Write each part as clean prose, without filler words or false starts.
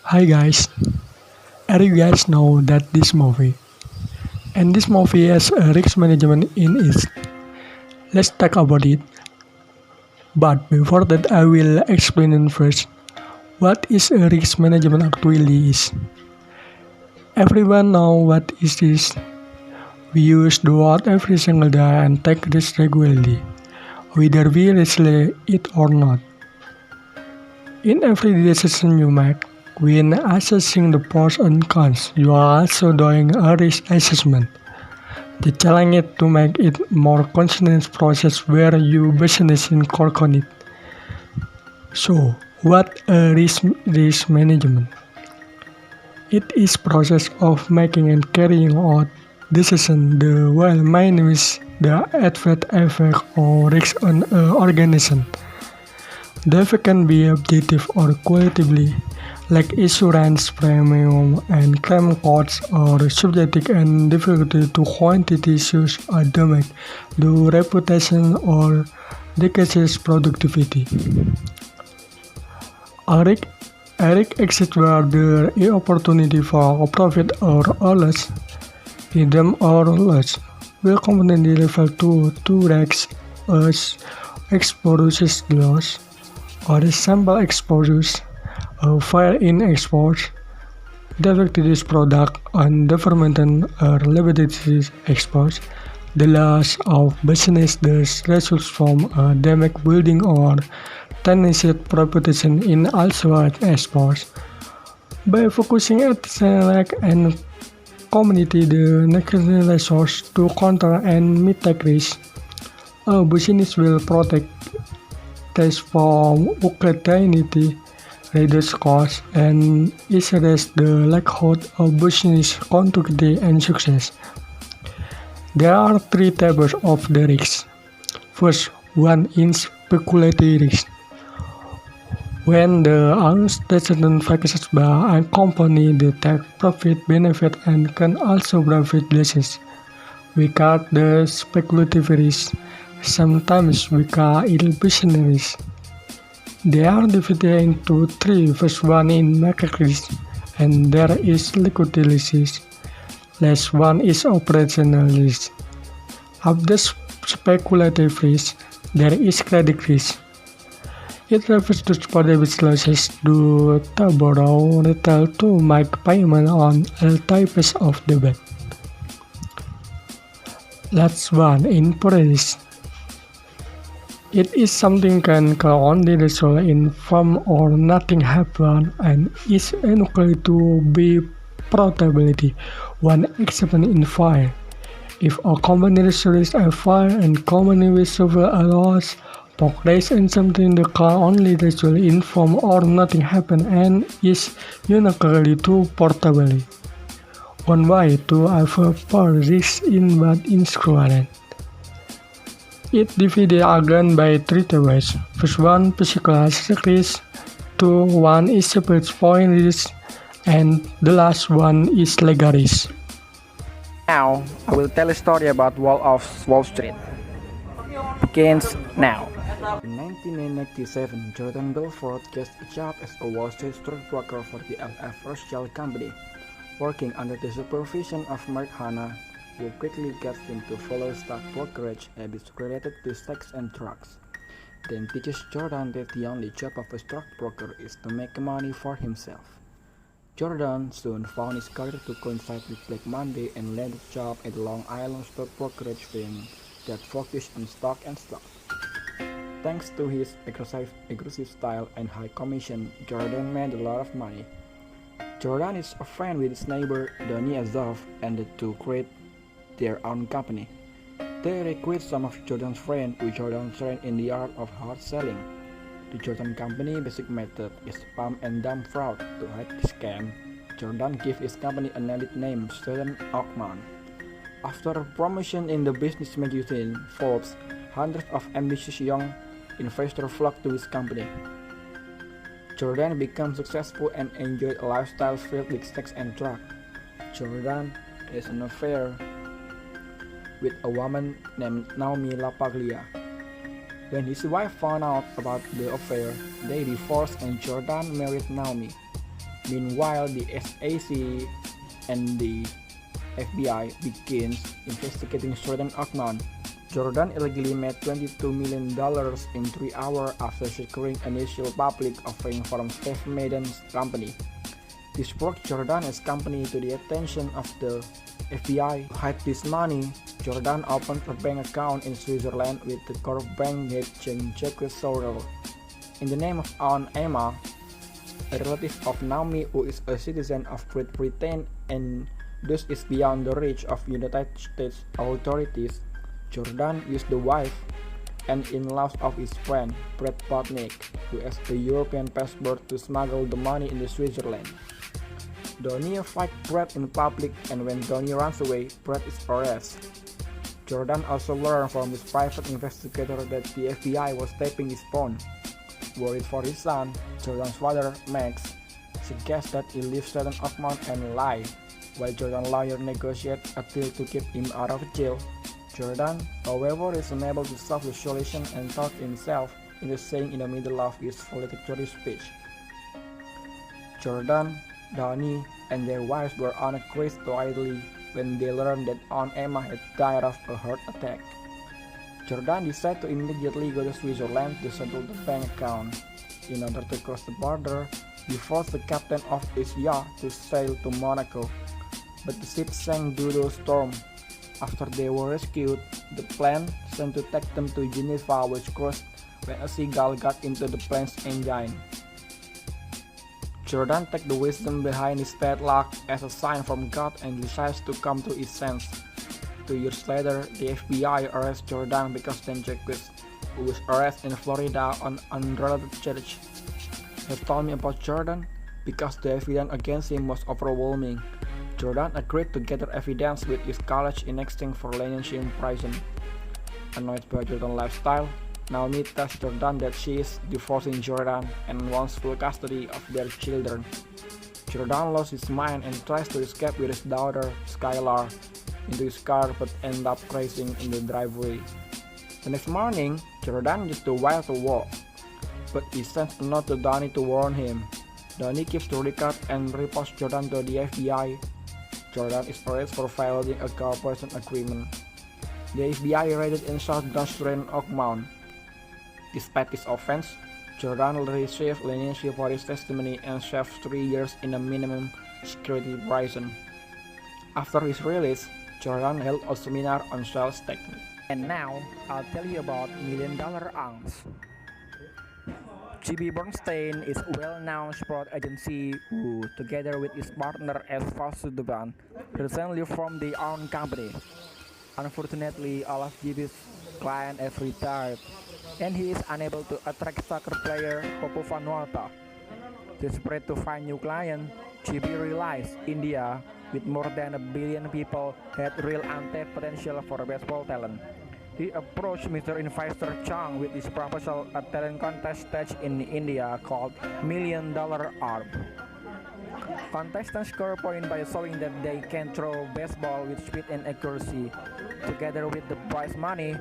Hi guys, are you guys know that this movie? And this movie has a risk management in it. Let's talk about it. But before that, I will explain it first. What is a risk management actually is? Everyone know what is this? We use the word every single day and take risk regularly, whether we realize it or not. In every decision you make, when assessing the pros and cons, you are also doing a risk assessment. The challenge is to make it more continuous process where you business incorporate. So, what a risk management? It is process of making and carrying out decisions the while minimize the adverse effect or risk on an organism. The effect can be objective or qualitatively, like insurance premium and claim costs, or subjective and difficult to quantity issues or damage the reputation or decreases productivity. Eric Eric exists where there is opportunity for profit or loss, freedom or loss. Will company level to Rex as exposures loss or sample exposures fire in exports, defective this product and development or limited exports. The loss of business that results from damage building or tendency reputation in also exports. By focusing at select and community the necessary resource to counter and mitigate risk, a business will protect test from opportunity, reduce costs, and increase the likelihood of business continuity and success. There are three types of the risks. First, one is speculative risk. When the uncertain factors by a company detect profit benefit and can also profit losses. We call the speculative risk. Sometimes we call it business risk. They are divided into three. First one in market risk, and there is liquidity risk. Last one is operational risk. After speculative risk, there is credit risk. It refers to specific losses due to borrow retail to make payment on all types of debt. Last one in risk. It is something can only result in from or nothing happen and is unlikely to be profitability. One exception in fire. If a company results a fire and company will suffer a loss, progress in something that can only result in from or nothing happen and is uniquely to portability. One way to avoid risk in bad insurance. It divided again by three ways. First one, physical risk. Two, one is separate point risk. And the last one is legal risk. Now, I will tell a story about Wall Street. Begins now. In 1997, Jordan Belfort gets a job as a Wall Street stockbroker for the LF Rothschild Company. Working under the supervision of Mark Hanna, who quickly gets him to follow stock brokerage habits related to stocks and drugs. Then teaches Jordan that the only job of a stockbroker is to make money for himself. Jordan soon found his career to coincide with Black Monday and landed a job at a Long Island stock brokerage firm that focused on stock and stock. Thanks to his aggressive style and high commission, Jordan made a lot of money. Jordan is a friend with his neighbor Donny Azov and the two create their own company. They recruit some of Jordan's friends who Jordan trained in the art of hard selling. The Jordan Company basic method is pump and dump fraud. To hide the scam, Jordan gives his company an elite name, Stephen Oakman. After a promotion in the business magazine Forbes, hundreds of ambitious young investors flock to his company. Jordan became successful and enjoyed a lifestyle filled with sex and drugs. Jordan has an affair with a woman named Naomi LaPaglia. When his wife found out about the affair, they divorced and Jordan married Naomi. Meanwhile, the SAC and the FBI begins investigating Jordan Ockman. Jordan illegally made $22 million in 3 hours after securing initial public offering from Steve Madden's company. This brought Jordan and his company to the attention of the FBI. To hide this money, Jordan opened a bank account in Switzerland with the core bank named Jean-Jacques Sorel. In the name of Aunt Emma, a relative of Naomi who is a citizen of Great Britain and thus is beyond the reach of United States authorities, Jordan used the wife and in-laws of his friend, Brett Botnick, who has a European passport to smuggle the money into Switzerland. Donnie fights Brett in public, and when Donnie runs away, Brett is arrested. Jordan also learned from his private investigator that the FBI was taping his phone. Worried for his son, Jordan's father, Max, suggests that he leave Jordan Ockman and lie, while Jordan's lawyer negotiates a deal to keep him out of jail. Jordan, however, is unable to solve the solution and talks himself into saying in the middle of his valedictory speech. Jordan, Donnie, and their wives were on a cruise to Italy when they learned that Aunt Emma had died of a heart attack. Jordan decided to immediately go to Switzerland to settle the bank account. In order to cross the border, he forced the captain of his yacht to sail to Monaco, but the ship sank due to a storm. After they were rescued, the plane sent to take them to Geneva was crushed when a seagull got into the plane's engine. Jordan takes the wisdom behind his bad luck as a sign from God and decides to come to his senses. 2 years later, the FBI arrests Jordan because Jean-Jacques, who was arrested in Florida on unrelated charges, had told me about Jordan because the evidence against him was overwhelming. Jordan agreed to gather evidence with his college in exchange for leniency in prison. Annoyed by Jordan's lifestyle, Naomi tells Jordan that she is divorcing Jordan and wants full custody of their children. Jordan loses his mind and tries to escape with his daughter, Skylar, into his car but ends up crashing in the driveway. The next morning, Jordan uses the wire to walk, but he sends a note to Donnie to warn him. Donnie keeps the record and reports Jordan to the FBI. Jordan is arrested for violating a cooperation agreement. The FBI raided in South Downstream Oakmount. Despite this offense, Jordan received leniency for his testimony and served 3 years in a minimum security prison. After his release, Jordan held a seminar on sales technique. And now, I'll tell you about $1 Million Aunts. G.B. Bernstein is a well-known sport agency who, together with his partner S. Fasudaban, recently formed their own company. Unfortunately, all of G.B.'s clients have retired, and he is unable to attract soccer player Popo Vanuatu. Desperate to find new clients, G.B. realized India, with more than 1 billion people, had real untapped potential for baseball talent. He approached Mr. Investor Chang with his proposal, a talent contest staged in India called $1 Million Arm. Contestants score points by showing that they can throw baseball with speed and accuracy. Together with the prize money,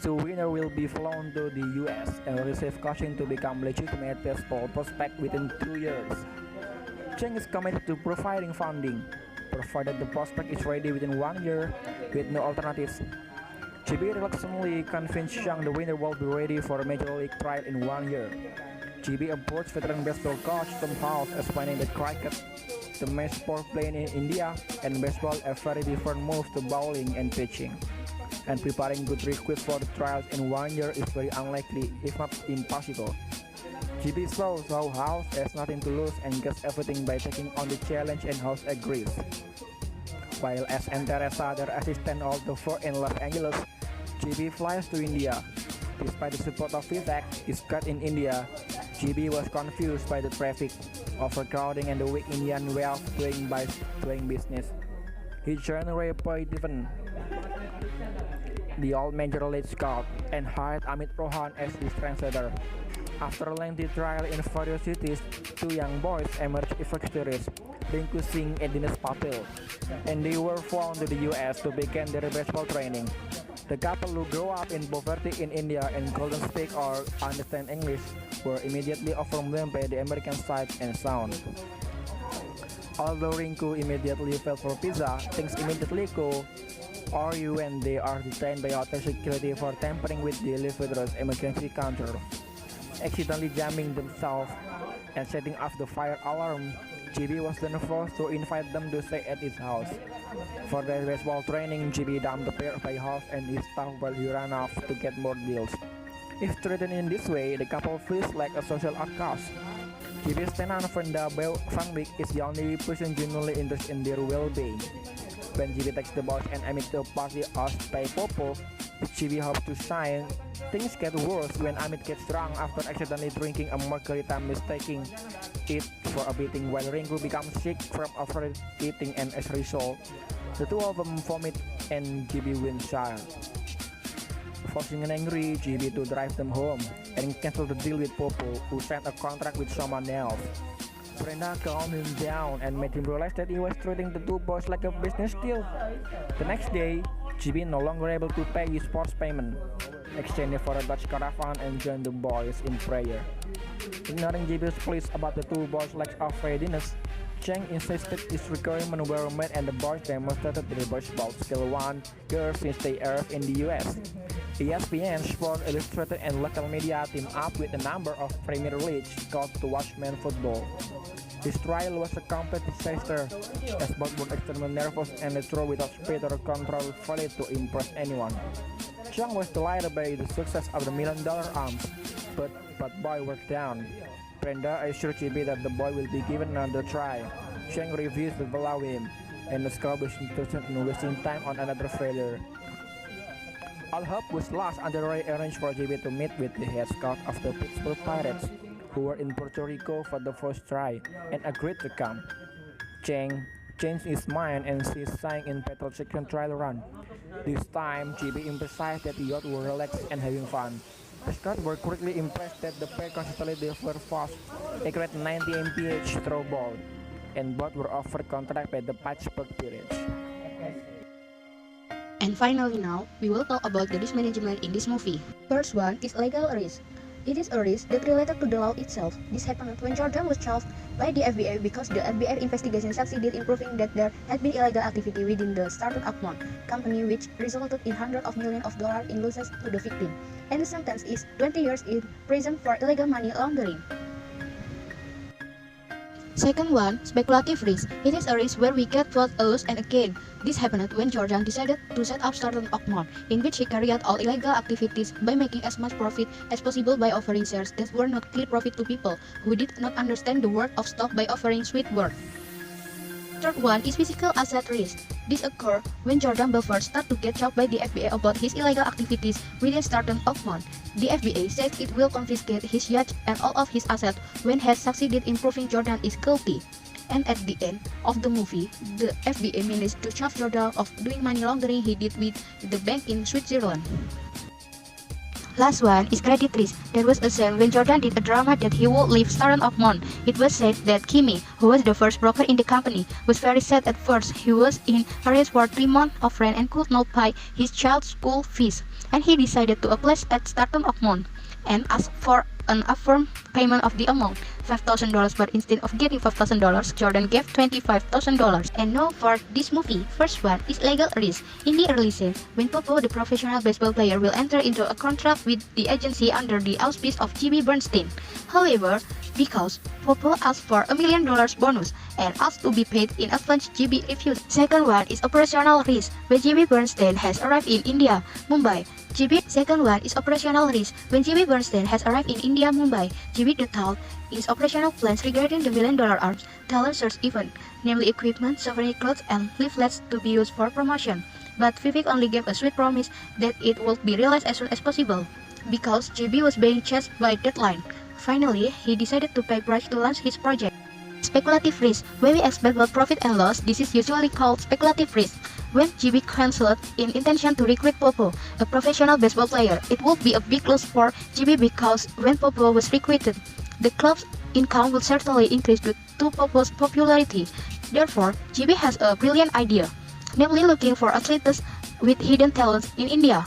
the winner will be flown to the US and receive coaching to become legitimate baseball prospect within 2 years. Chang is committed to providing funding, provided the prospect is ready within 1 year with no alternatives. GB reluctantly convinced Chang the winner will be ready for a major league trial in 1 year. GB approached veteran baseball coach Tom House, explaining that cricket, the main sport played in India, and baseball are very different moves to bowling and pitching, and preparing good recruits for the trials in 1 year is very unlikely, if not impossible. GB shows how House has nothing to lose and gets everything by taking on the challenge, and House agrees. While S. and Teresa, their assistant, also for in Los Angeles, GB flies to India. Despite the support of Vivek, his guide in India, GB was confused by the traffic, overcrowding, and the weak Indian way of doing business. He joined Ray Poitivan, the old major league scout, and hired Amit Rohan as his translator. After a lengthy trial in various cities, 2 young boys emerged victorious, Rinku Singh and Dinesh Patil, and they were flown to the US to begin their baseball training. The couple who grew up in poverty in India and couldn't speak or understand English were immediately overwhelmed by the American sight and sound. Although Rinku immediately fell for pizza, things immediately go awry when they are detained by hotel security for tampering with the elevator's emergency counter, accidentally jamming themselves and setting off the fire alarm. GB was then forced to invite them to stay at his house. For their baseball training, GB dumped the pair by half and his staff while he ran off to get more deals. If treated in this way, the couple feels like a social outcast. GB's tenant Brenda Van Wyk is the only person genuinely interested in their well-being. When GB takes the boys and Amit to a party hosted by Popo, which GB hopes to shine, things get worse when Amit gets drunk after accidentally drinking a margarita, mistaking it for a beating, while Ringu becomes sick from overeating, and as a result, the two of them vomit and GB wins child, forcing an angry GB to drive them home and cancel the deal with Popo, who signed a contract with someone else. Brenda calmed him down and made him realize that he was treating the two boys like a business deal. The next day, GB no longer able to pay his sports payment, exchanged for a Dutch caravan and joined the boys in prayer. Ignoring GB's pleas about the two boys' lack of readiness, Cheng insisted his requirements were met and the boys demonstrated their baseball skill 1 year since they arrived in the US. ESPN, Sport Illustrated, and local media teamed up with a number of Premier League scouts to watch men football. This trial was a complete disaster, as both were extremely nervous and the throw without speed or control failed to impress anyone. Chang was delighted by the success of the $1 million arms, but boy worked down. Brenda assured GB that the boy will be given another try. Chang refused to allow him, and the scout was interested in wasting time on another failure. All hope was lost until Ray arranged for GB to meet with the head scout of the Pittsburgh Pirates, who were in Puerto Rico for the first try, and agreed to come. Cheng changed his mind and ceased signing in Petrol's second trial run. This time, GB emphasized that the yacht were relaxed and having fun. The scouts were quickly impressed that the pair consistently delivered fast, accurate 90 mph throw ball, and both were offered contract by the Pittsburgh Pirates. And finally now, we will talk about the risk management in this movie. First one is legal risk. It is a risk that related to the law itself. This happened when Jordan was charged by the FBI because the FBI investigation succeeded in proving that there had been illegal activity within the startup Upmont company, which resulted in hundreds of millions of dollars in losses to the victim. And the sentence is 20 years in prison for illegal money laundering. Second one, speculative risk. It is a risk where we get both a loss and a gain. This happened when Jordan decided to set up startup Upmont, in which he carried out all illegal activities by making as much profit as possible by offering shares that were not clear profit to people who did not understand the worth of stock by offering sweet worth. Third one is physical asset risk. This occurred when Jordan Belfort started to get charged by the FBI about his illegal activities within startup Upmont. The FBI said it will confiscate his yacht and all of his assets when it has succeeded in proving Jordan is guilty. And at the end of the movie, the FBI managed to charge Jordan of doing money laundering he did with the bank in Switzerland. Last one is credit risk. There was a scene when Jordan did a drama that he would leave startup Upmont. It was said that Kimmy, who was the first broker in the company, was very sad at first. He was in arrears for 3 months of rent and could not pay his child's school fees. And he decided to apply at startup Upmont and asked for an upfront payment of the amount, $5,000, but instead of getting $5,000, Jordan gave $25,000. And now for this movie, first one is legal risk. In the early scene, when Popo, the professional baseball player, will enter into a contract with the agency under the auspice of Jimmy Bernstein. However, because Popo asked for $1 million bonus and asked to be paid in advance, GB refused. Second one is operational risk. When Jimmy Bernstein has arrived in India, Mumbai, Second one is operational risk. When GB Bernstein has arrived in India, Mumbai, GB detailed his operational plans regarding the $1 million arms talent search event, namely equipment, souvenir clothes, and leaflets to be used for promotion. But Vivek only gave a sweet promise that it would be realized as soon as possible, because GB was being chased by deadline. Finally, he decided to pay price to launch his project. Speculative risk. When we expect both profit and loss, this is usually called speculative risk. When GB canceled in intention to recruit Popo, a professional baseball player, it would be a big loss for GB because when Popo was recruited, the club's income would certainly increase due to Popo's popularity. Therefore, GB has a brilliant idea, namely looking for athletes with hidden talents in India,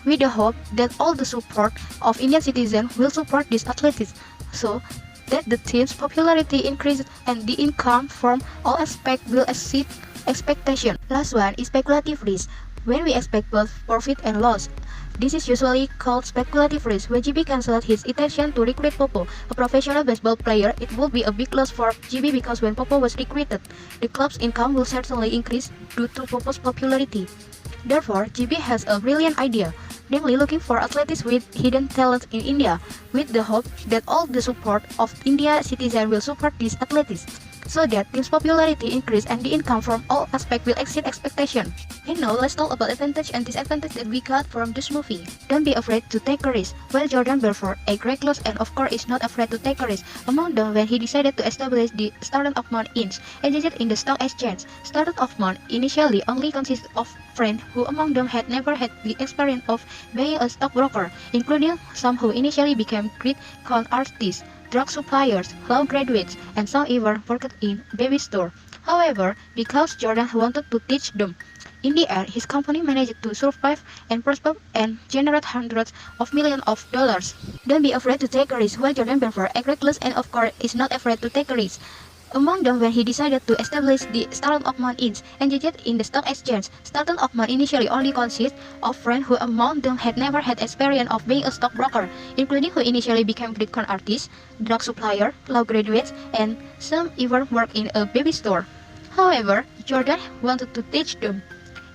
with the hope that all the support of Indian citizens will support these athletes. So, that the team's popularity increased and the income from all aspects will exceed expectation. Last one is speculative risk. When we expect both profit and loss, this is usually called speculative risk. When GB canceled his intention to recruit Popo, a professional baseball player, it would be a big loss for GB because when Popo was recruited, the club's income will certainly increase due to Popo's popularity. Therefore, GB has a brilliant idea, namely looking for athletes with hidden talent in India, with the hope that all the support of India citizens will support these athletes, so that team's popularity increase and the income from all aspects will exceed expectation. And now let's talk about advantage and disadvantage that we got from this movie. Don't be afraid to take a risk. While Jordan Belfort, a great loss and of course is not afraid to take a risk, among them when he decided to establish the Standard of Mount Inch and use it in the stock exchange. Standard of Mount initially only consisted of friends who among them had never had the experience of being a stockbroker, including some who initially became great con artists, drug suppliers, law graduates, and some even worked in baby store. However, because Jordan wanted to teach them, in the end, his company managed to survive and prosper and generate hundreds of millions of dollars. Don't be afraid to take a risk. While Jordan Belfort, a reckless and of course is not afraid to take a risk. Among them when he decided to establish the Standard of Mount Inch and use it in the stock exchange. Standard of Mount initially only consist of friends who among them had never had experience of being a stockbroker, including who initially became great con artists, drug supplier, law graduates, and some even worked in a baby store. However, Jordan wanted to teach them.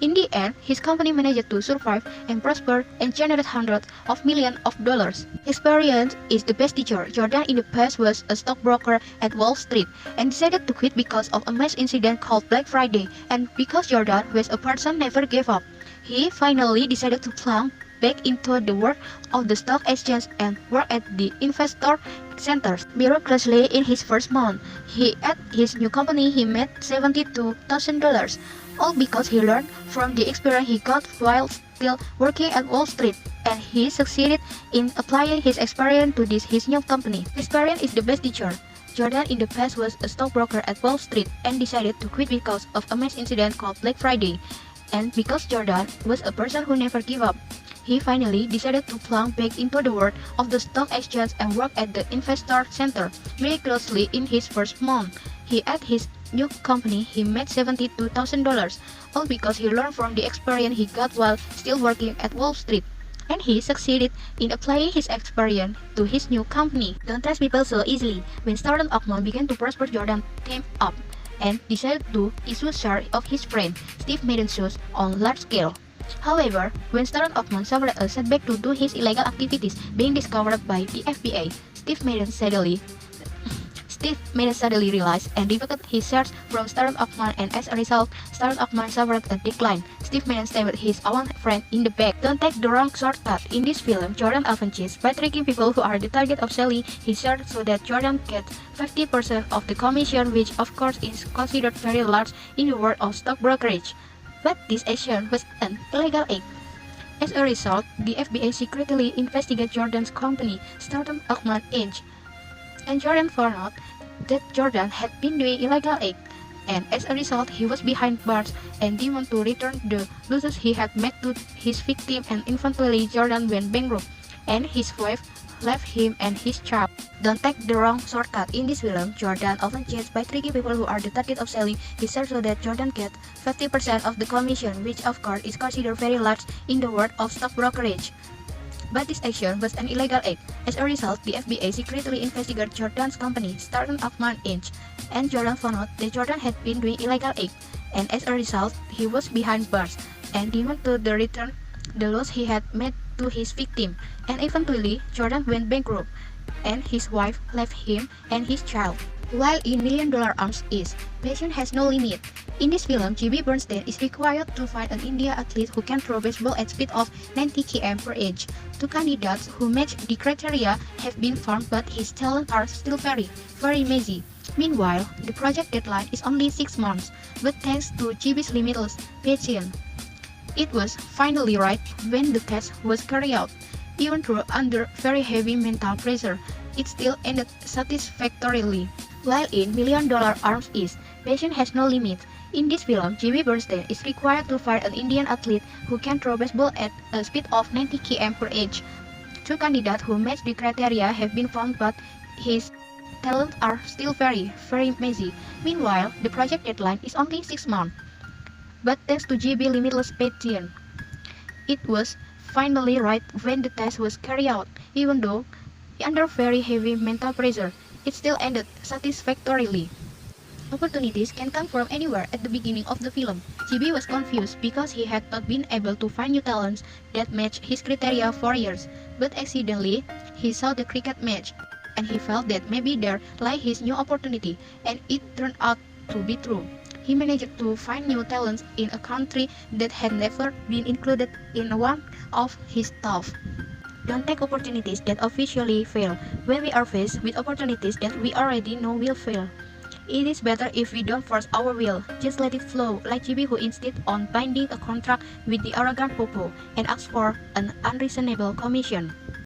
In the end, his company managed to survive and prosper and generate hundreds of millions of dollars. Experience is the best teacher. Jordan in the past was a stockbroker at Wall Street and decided to quit because of a mass incident called Black Friday, and because Jordan was a person never gave up. He finally decided to plunge back into the world of the stock exchange and work at the investor centers. Bureaucratically in his first month, at his new company he made $72,000. All because he learned from the experience he got while still working at Wall Street, and he succeeded in applying his experience to his new company. Experience is the best teacher. Jordan in the past was a stockbroker at Wall Street and decided to quit because of a mass incident called Black Friday. And because Jordan was a person who never gave up, he finally decided to plunge back into the world of the stock exchange and work at the investor center. Miraculously in his first month, at his new company he made $72,000, all because he learned from the experience he got while still working at Wall Street. And he succeeded in applying his experience to his new company. Don't trust people so easily. When Standard of Mount began to prosper, Jordan came up and decided to issue shares of his friend Steve Madden's shoes on large scale. However, when Standard of Mount suffered a setback due to his illegal activities being discovered by the FBI, Steve Madden suddenly realized and devoted his shares from Standard of Mount, and as a result, Standard of Mount suffered a decline. Steve Madden stabbed his own friend in the back. Don't take the wrong shortcut. In this film, Jordan often cheats by tricking people who are the target of selling his shares so that Jordan gets 50% of the commission, which of course is considered very large in the world of stock brokerage. But this action was an illegal act. As a result, the FBI secretly investigated Jordan's company, Standard of Mount Inch, and Jordan found out that Jordan had been doing illegal act, and as a result he was behind bars and demanded to return the losses he had made to his victim, and eventually Jordan went bankrupt and his wife left him and his child. Don't take the wrong shortcut. In this film, Jordan often cheats by tricking people who are the target of selling his shares so that Jordan gets 50% of the commission, which of course is considered very large in the world of stock brokerage. But this action was an illegal act. As a result, the FBI secretly investigated Jordan's company, Standard of Mount Inch, and Jordan found out that Jordan had been doing illegal act, and as a result, he was behind bars and demanded to return the loss he had made to his victim, and eventually Jordan went bankrupt and his wife left him and his child. While in $1 Million Arms is, passion has no limit. In this film, GB Bernstein is required to find an India athlete who can throw baseball at speed of 90 km per age. Two candidates who match the criteria have been found, but his talents are still very messy. Meanwhile, the project deadline is only 6 months, but thanks to GB's limitless patience, it was finally right when the test was carried out. Even though under very heavy mental pressure, it still ended satisfactorily. While in $1 Million Arms is, passion has no limit. In this film, GB Bernstein is required to find an Indian athlete who can throw baseball at a speed of 90 km per age. Two candidates who match the criteria have been found, but his talents are still very messy. Meanwhile, the project deadline is only 6 months. But thanks to GB limitless patience, it was finally right when the test was carried out. Even though under very heavy mental pressure, it still ended satisfactorily. Opportunities can come from anywhere at the beginning of the film. GB was confused because he had not been able to find new talents that matched his criteria for years. But accidentally, he saw the cricket match, and he felt that maybe there lay his new opportunity, and it turned out to be true. He managed to find new talents in a country that had never been included in one of his top. Don't take opportunities that officially fail when we are faced with opportunities that we already know will fail. It is better if we don't force our will, just let it flow, like GB who insisted on binding a contract with the arrogant Popo and asked for an unreasonable commission.